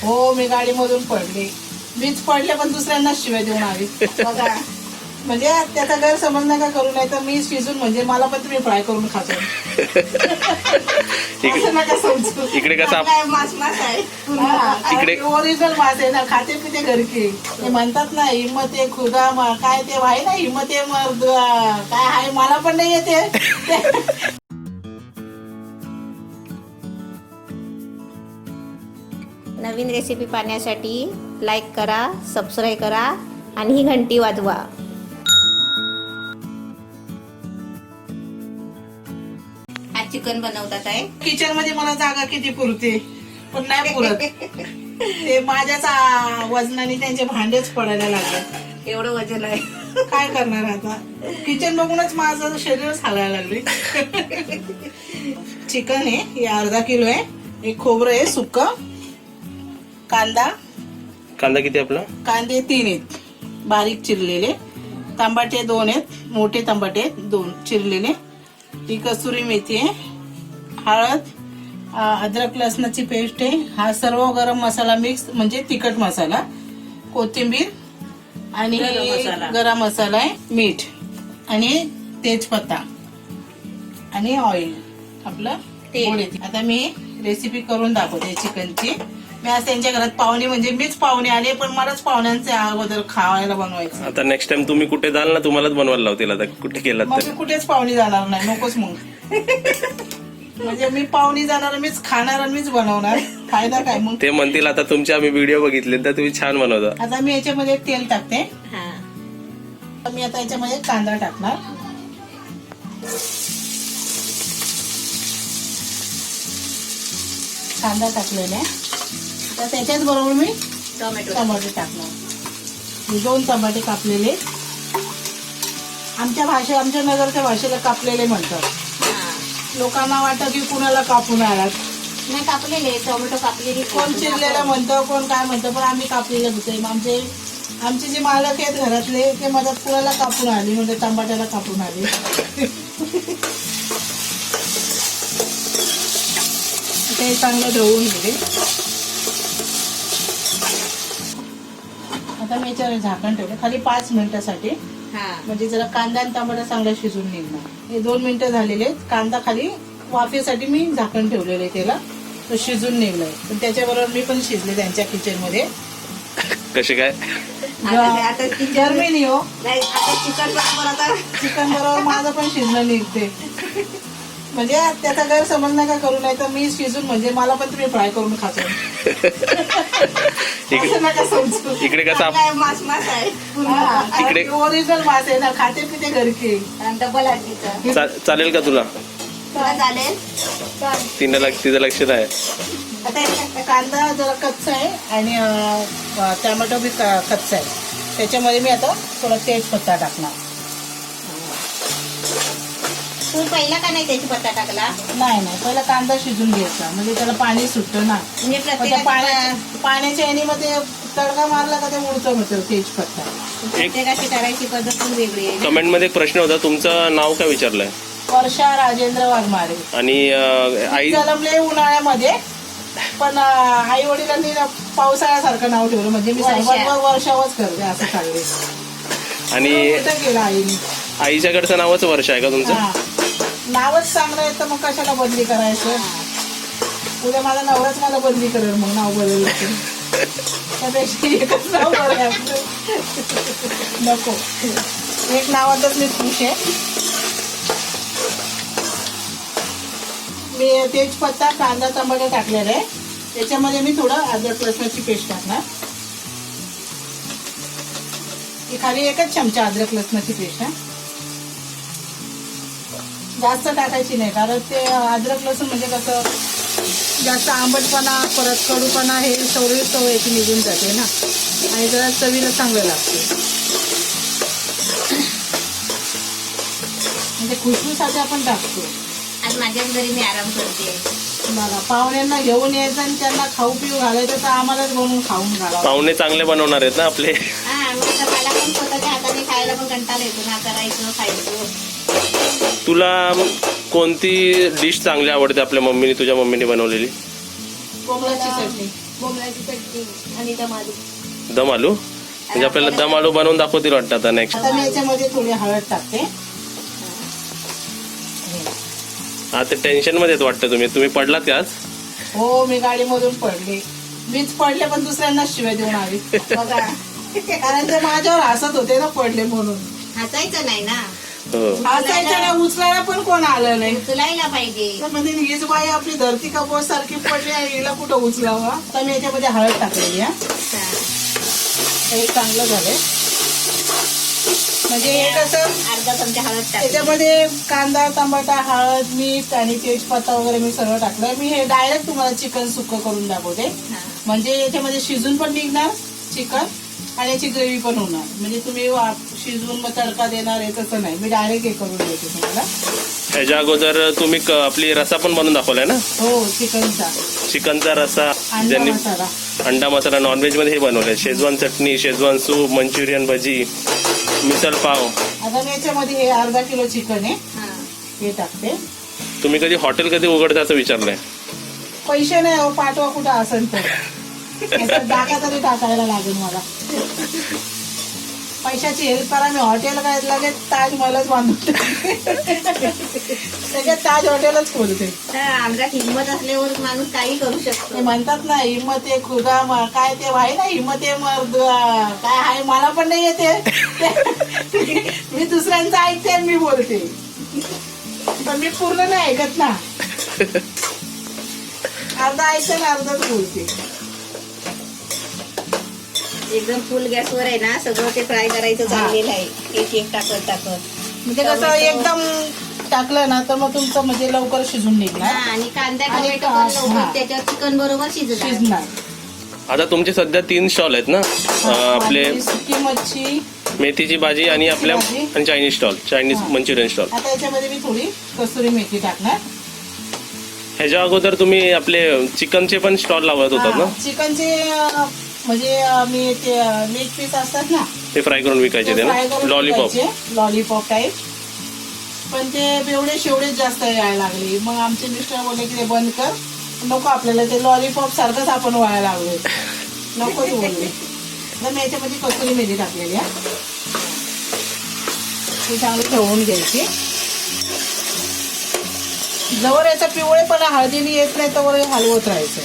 हो, मी गाडीमधून पडले. मीच पडले पण दुसऱ्यांना शिवाय देऊन आली बघा. म्हणजे त्याचा गैरसमज नका करू, नाही तर मी शिजून म्हणजे मला पण तुम्ही फ्राय करून खातो. असं नका समजू. इकडे कसं काय मास आहे. इकडे- ओरिजिनल मास आहे ना, खाते पिते घरकी. ते म्हणतात ना हिम्मत आहे खुदा काय ते आहे ना, हिम्मत आहे मर्द काय आहे, मला पण नाही येते. नवीन रेसिपी पाहण्यासाठी लाईक करा, सबस्क्राईब करा आणि ही घंटी वाजवा. आज चिकन बनवतात आहे. किचन मध्ये मला जागा किती पुरते, पण नाही पुरत. ते माझ्याच वजनाने त्यांचे भांडेच पडायला लागले. एवढं वजन आहे. काय करणार आता, किचन बघूनच माझं शरीर हालायला लागले. चिकन आहे हे 1/2 किलो आहे. एक खोबरं आहे सुक्क, कांदा किती आपला? कांदे 3 आहेत बारीक चिरलेले, टमाटे 2 आहेत, मोठे टमाटे 2 चिरलेले, ती कसुरी मेथी आहे, हळद, अद्रक लसणाची पेस्ट आहे, हा सर्व गरम मसाला मिक्स म्हणजे तिखट मसाला, कोथिंबीर आणि गरम मसाला आहे, मीठ आणि तेजपत्ता आणि ऑइल आपलं तेल. आता मी रेसिपी करून दाखवते चिकनची. मी आज त्यांच्या घरात पाहुणे म्हणजे मीच पाहुणे आले, पण मलाच पाहुण्यांचे अगोदर खावायला बनवायचं. आता नेक्स्ट टाइम तुम्ही कुठे जाल ना, तुम्हालाच बनवायला लावतील. आता कुठे गेलात मग तर मी कुठेच पाहुणे जाणार नाही, नकोच मग. म्हणजे मी पाहुणे जाणार, मीच खाणार आणि मीच बनवणार, फायदा काय मग. ते म्हणतील आता तुमचे आम्ही व्हिडिओ बघितले तर तुम्ही छान बनवता. आता मी याच्यामध्ये तेल टाकते. हा, मी आता याच्यामध्ये कांदा टाकणार. कांदा टाकलेला आहे. तर त्याच्याच बरोबर मी टोमॅटो टमाटे टाकणार. 2 टमाटे कापलेले, आमच्या नगरच्या भाषेला कापलेले म्हणतात. लोकांना वाटतं की कुणाला कापून आलात. नाही कापलेले टोमॅटो कापलेली. कोण चिरलेलं म्हणतं, कोण काय म्हणतं, पण आम्ही कापलेलं होतं. आमचे जे मालक आहेत घरातले ते मदत कुणाला कापून आली म्हणजे टमाट्याला कापून आली. ते चांगलं ढवळून गेले. आता मी याच्यावर झाकण ठेवलं खाली 5 मिनिटासाठी, म्हणजे जरा कांदा आणि टमाटा चांगला शिजून निघणार. हे 2 मिनिटं झालेले आहेत. कांदा खाली वाफेसाठी मी झाकण ठेवलेलं आहे, त्याला तो शिजून निघलाय. पण त्याच्याबरोबर मी पण शिजले त्यांच्या किचन मध्ये. कसे काय? आता गरमी नाही हो, आता चिकन बरोबर आता चिकन बरोबर माझं पण शिजलं निघते. म्हणजे त्याचा गैरसमज नका करू, नाही तर मी शिजून म्हणजे मला पण तुम्ही फ्राय करून खातो. असं नका समजू. इकडे कसं काय मास आहे. इकडे- ओरिजिनल मास आहे ना, खाते पिते घरकी. डबल आहे. चालेल का तुला? तुला चालेल. तिचं लक्ष नाही. आता कांदा जरा कच्चा आहे आणि टोमॅटो बी कच्चा आहे. त्याच्यामध्ये मी आता थोडा तेजपत्ता टाकणार. तू पहिला का नाही त्याची पत्ता टाकला? नाही पहिला कांदा शिजून घ्यायचा, म्हणजे त्याला पाणी सुटतं ना. म्हणजे मग त्या पाण्याच्या यानीमध्ये तडका मारला का ते उडतं होतं तेजपत्ता. प्रत्येकाची करायची पद्धत पण वेगळी आहे. कमेंट मध्ये एक प्रश्न होता, तुमचं नाव काय विचारलंय? वर्षा राजेंद्र वाघमारे. आणि आई जन्मले उन्हाळ्यामध्ये, पण आई वडिलांनी पावसाळ्यासारखं नाव ठेवलं, म्हणजे मी वर्षावच करते असं चालले. आणि केलं आईने. आईच्याकडचं नावच वर्ष आहे का तुमचं? नावच चांगलं आहे तर मग कशाला बदली करायचं. उद्या माझा नवराच मला बदली करेल, मग नाव बदललं त्यापेक्षा एकच नाव बरं आहे आपलं. नको, एक नावातच मी खुश आहे. मी तेजपत्ता, कांदा, टमाटे टाकलेला आहे. त्याच्यामध्ये मी थोडं अद्रक लसणाची पेस्ट टाकणार. खाली 1 चमचा अद्रक लसणाची पेस्ट आहे. जास्त टाकायची नाही, कारण ते अद्रक लसूण म्हणजे कसं जास्त आंबटपणा परत कडूपणा हे सवयीची निघून जाते ना, आणि जरा चवीला चांगलं लागते. म्हणजे खुशबूसाठी आपण टाकतो. आज माझ्याच घरी मी आराम करते. मला पाहुण्यांना घेऊन यायचं आणि त्यांना खाऊ पिऊ घालायचं, तर आम्हालाच बनवून खाऊन घालावं. पाहुणे चांगले बनवणार आहेत ना आपले. मला पण स्वतःच्या हाताने खायला पण कंटाळा येतो ना, करायचं खायचं. तुला कोणती डिश चांगली आवडते आपल्या मम्मीने, तुझ्या मम्मीने बनवलेली? कोंबड्याची चटणी. बोंबलाची चटणी आणि दम आलू. दम आलू म्हणजे आपल्याला दम आलू बनवून दाखवतील वाटतं आता नेक्स्ट. आता मी याच्यामध्ये थोडी हळद टाकते. आता टेन्शन मध्ये वाटतं तुम्ही पडलात का आज? हो, मी गाडीमधून पडले. मीच पडले पण दुसऱ्यांना शिवाय देऊन आली. बघा कारण ते माझ्यावर हसत होते ना पडले म्हणून. हसायचं नाही ना, हो. हसायचं नाही, उचलायला पण कोण आलं नाही. उचलायला पाहिजे. तर म्हणजे हीच बाई आपली धरती कपोस सारखी पडली आहे, हिला कुठं उचलावा. तर मी याच्यामध्ये हळद टाकलेली आहे. हे चांगलं झालंय. म्हणजे हे कसं अर्धा चमचा हळद टाक. त्याच्यामध्ये कांदा, टमाटा, हळद, मीठ आणि तेजपत्ता वगैरे मी सगळं टाकलंय. मी हे डायरेक्ट तुम्हाला चिकन सुक्क करून दाखवते. म्हणजे याच्यामध्ये शिजून पण निघणार चिकन आणि याची ग्रेव्ही पण होणार. म्हणजे तुम्ही शिजवून मग तडका देणार आहे तसं नाही, मी डायरेक्ट हे करून देते तुम्हाला. ह्याच्या अगोदर तुम्ही आपली रसा पण बनवून दाखवलाय ना, हो, चिकनचा रसा. अंडा ज्यांनी मसाला. अंडा मसाला नॉनव्हेज मध्ये हे बनवलंय. शेजवान चटणी, शेजवान सूप, मंचुरियन भजी, मिसळ पाव. आता मी याच्यामध्ये हे अर्धा किलो चिकन आहे, हे टाकते. तुम्ही कधी हॉटेल कधी उघडता असं विचारलंय? पैसे नाही हो, पाठवा कुठं असेल तर. याच्यात जागा तरी टाकायला लागेल मला. पैशाची हेल्प करा. मी हॉटेल काय लगेच ताजमहलच बांधून त्याच्यात ताज हॉटेलच खोलते. आमच्या हिंमत असल्यावर माणूस काही करू शकतो. ते म्हणतात ना, हिम्मत आहे खुदा काय ते आहे ना, हिम्मत आहे मर्द काय आहे, मला पण नाही येते. मी दुसऱ्यांचं ऐकते मी बोलते, पण मी पूर्ण नाही ऐकत ना. अर्धा ऐकते ना, अर्धाच बोलते. एकदम फुल गॅसवर आहे ना, सगळं ते फ्राय करायचं चाललेलं आहे. एक एक टाकत म्हणजे कसं एकदम टाकलं ना तर मग तुमचं म्हणजे लवकर शिजून निघणार आणि कांदा आणि टोमॅटो पण लवकर त्याच्यावर चिकन बरोबर शिजणार. आता तुमचे सध्या 3 स्टॉल आहेत ना, आपले आपली सुकी मच्छी, मेथीची भाजी आणि आपल्या भाजी. आणि चायनीज स्टॉल, चायनीज हा. Manchurian stall. आता याच्यामध्ये मी थोडी कसुरी मेथी टाकणार. ह्याच्या अगोदर तुम्ही आपले चिकनचे पण स्टॉल लावत होतात ना, चिकनचे म्हणजे मी ते लेग पीस असतात ना, ते फ्राय करून विकायचे ते ना, लॉलीपॉप टाईप. पण ते बेवडे शेवडेच जास्त यायला लागले. मग आमचे मिस्टर बोलले की ते बंद कर, नको आपल्याला ते लॉलीपॉप सारखंच आपण व्हायला लागलोय, नको ते बोलले. तर मी याच्यामध्ये कसुरी मेथी टाकलेली आहे. ती चांगली ठेवून घ्यायची. जवळ याचा पिवळेपणा हळदीने येत नाही तर हे हलवत राहायचं.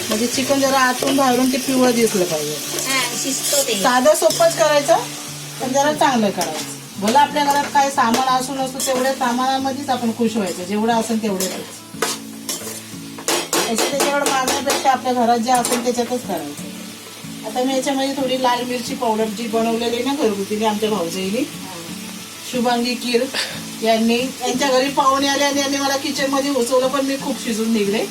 म्हणजे चिकन जरा आतून बाहेरून ते पिवळं दिसलं पाहिजे. शिजतो ते. साधं सोपंच करायचं, पण जरा चांगलं करायचं. भलं आपल्या घरात काय सामान असू नसतो, तेवढ्या सामानामध्येच आपण खुश व्हायचं. जेवढं असेल तेवढेच. त्याच्याकडे मागण्यापेक्षा आपल्या घरात जे असेल त्याच्यातच करायचं. आता मी याच्यामध्ये थोडी लाल मिरची पावडर जी बनवलेली ना घरगुतीने आमच्या भाऊजाईने, शुभांगी कीर यांनी, यांच्या घरी पाहुणे आले आणि यांनी मला किचन मध्ये घुसवलं, पण मी खूप शिजून निघले.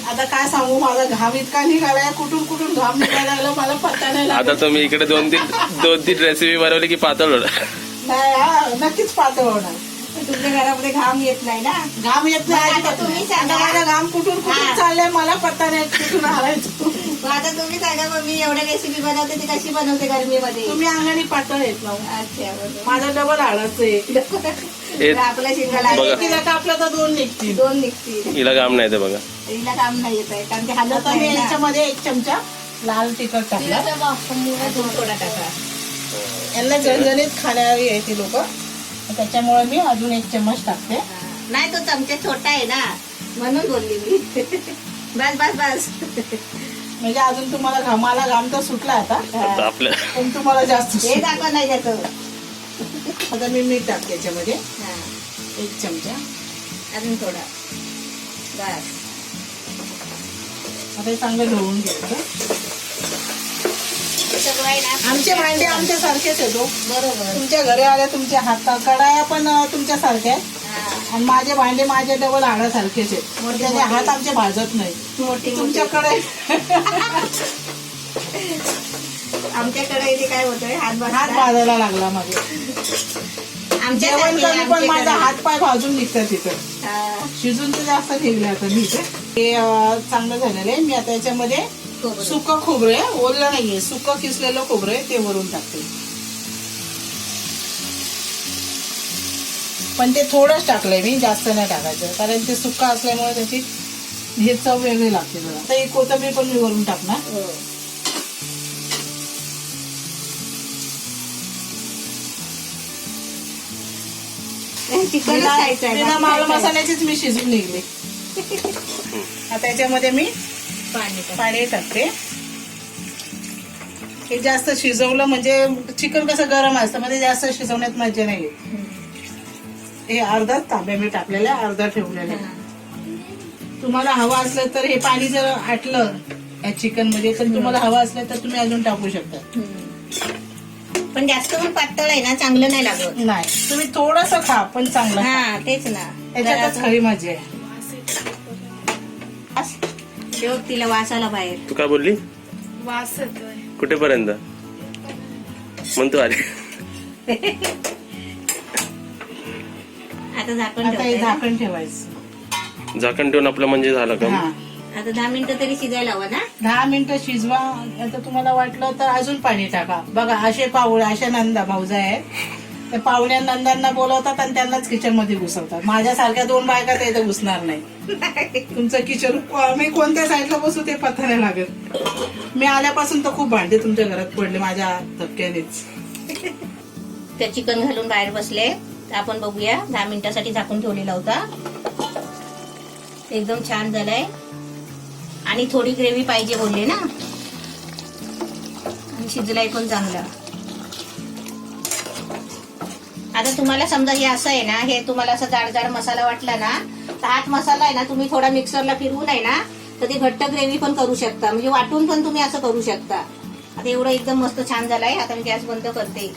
आता काय सांगू, माझा घाम इतका निघालाय, कुठून कुठून घाम निघायला लागला मला पत्ता नाही लागला. आता तुम्ही इकडे 2-3 रेसिपी बनवली की पातळ होणार. नाही, हा नक्कीच पातळ होणार. तुमच्या घरामध्ये घाम येत नाही ना, घाम येत नाही. आता तुम्ही सांगा. आता माझा घाम कुठून कुठून चाललाय मला पत्ता नाही कुठून आलायचो. मग आता तुम्ही सांगा, मग मी एवढ्या रेसिपी बनवते ती कशी बनवते गरमीमध्ये. तुम्ही अंगाने पातळ येत ना, अच्छा, बरोबर. माझा डबल आळाच आहे. आपला शिंगाला बघा. तिला कापलं तर 2 निघतील. 2 निघतील. हिला काम नाही ते बघा. हिला काम नाही येत आहे कारण ते हालत आता मी नाही ना. याच्यामध्ये 1 चमचा लाल तिखट टाकला. अजून थोडा टाका. यांना झणझणीत खाणारी आहे ती लोक, त्याच्यामुळे मी अजून 1 चम्मच टाकते. नाही, तो चमचा छोटा आहे ना, म्हणून बोलली मी. बस बस बस. म्हणजे अजून तुम्हाला मला घाम तर सुटला आता, आता आपल्या पण तुम्हाला जास्त हे दाखवा नाही त्याचं. आता मी मीठ टाकते याच्यामध्ये हा, 1 चमचा. अजून थोडा. बस. आता हे चांगलं ढवळून घ्यायचं. हे सगळं आहे ना. आमचे भांडे आमच्या सारखेच येतो. बरोबर. तुमच्या घरी आल्या तुमच्या हाता कडाया पण तुमच्या सारख्या आहेत, हा, आणि माझे भांडे माझ्या डबल आडासारखेच आहेत. मोठे त्याचे मोठे. हात आमचे भाजत नाही. मोठी तुमच्याकडे आमच्याकडे इथे काय होतंय, हात हात भाजायला लागला माझे. जेवण कमी पण माझा हात पाय भाजून निघतात तिथं. शिजून तर जास्त ठेवले आता मी इथे. हे चांगलं झालेलं आहे. मी आता याच्यामध्ये सुकं खोबरं आहे, ओललं नाहीये, सुकं किसलेलं खोबरं आहे ते वरून टाकते. पण ते थोडंच टाकलंय मी, जास्त नाही टाकायचं, कारण ते सुकं असल्यामुळे त्याची हे चव वेगळी लागते जरा. आता ही कोथिंबीर पण मी वरून टाकणार. चिकन बिना माल मसाल्याचीच मी शिजून निघले. आता याच्यामध्ये मी पाणी टाकते. हे जास्त शिजवलं म्हणजे चिकन कसं गरम असतं, म्हणजे जास्त शिजवण्यात मजा नाही येत. हे अर्धा तांब्या मी टाकलेला, अर्धा ठेवलेला. तुम्हाला हवं असलं तर हे पाणी जर आटलं या चिकन मध्ये तर तुम्हाला हवं असलं तर तुम्ही अजून टाकू शकता. पण जास्त पण पातळ आहे ना, चांगलं नाही लागत. नाही, तुम्ही थोडस खा पण चांगलं खा. हा तेच ना, याच्यातच खरी मजा आहे. ठेव तिला वास आला बाहेर. तू काय बोलली? वास येतोय. कुठेपर्यंत म्हणतो? अरे आता झाकण आता हे ठेवते. झाकण ठेवायचं. झाकण ठेवून आपलं म्हणजे झालं का? हा, आता 10 मिनिटं तरी शिजायला हवं ना. 10 मिनिटं शिजवा. आता तुम्हाला वाटलं तर अजून पाणी टाका. बघा असे पाहुणे, अशा नंदा भाऊजा आहेत, ते पाहुण्या नंदांना बोलवतात आणि त्यांनाच किचन मध्ये घुसवतात. माझ्यासारख्या 2 बायका तर इथं घुसणार नाही. तुमचं किचन मी कोणत्या साईडला बसू ते पत्ता नाही लागत. मी आल्यापासून तर खूप भांडे तुमच्या घरात पडले माझ्या धक्क्यानेच. त्या चिकन घालून बाहेर बसले. तर आपण बघूया. 10 मिनिटासाठी झाकून ठेवलेला होता. एकदम छान झालाय. आणि थोडी ग्रेव्ही पाहिजे बोलले ना, आणि शिजलाय पण चांगला. आता तुम्हाला समजा हे असं आहे ना, हे तुम्हाला असं जाड जाड मसाला वाटला ना, तर हाच मसाला आहे ना तुम्ही थोडा मिक्सरला फिरवून आहे ना, तर ते घट्ट ग्रेव्ही पण करू शकता. म्हणजे वाटून पण तुम्ही असं करू शकता. आता एवढं एकदम मस्त छान झालाय. आता मी गॅस बंद करते.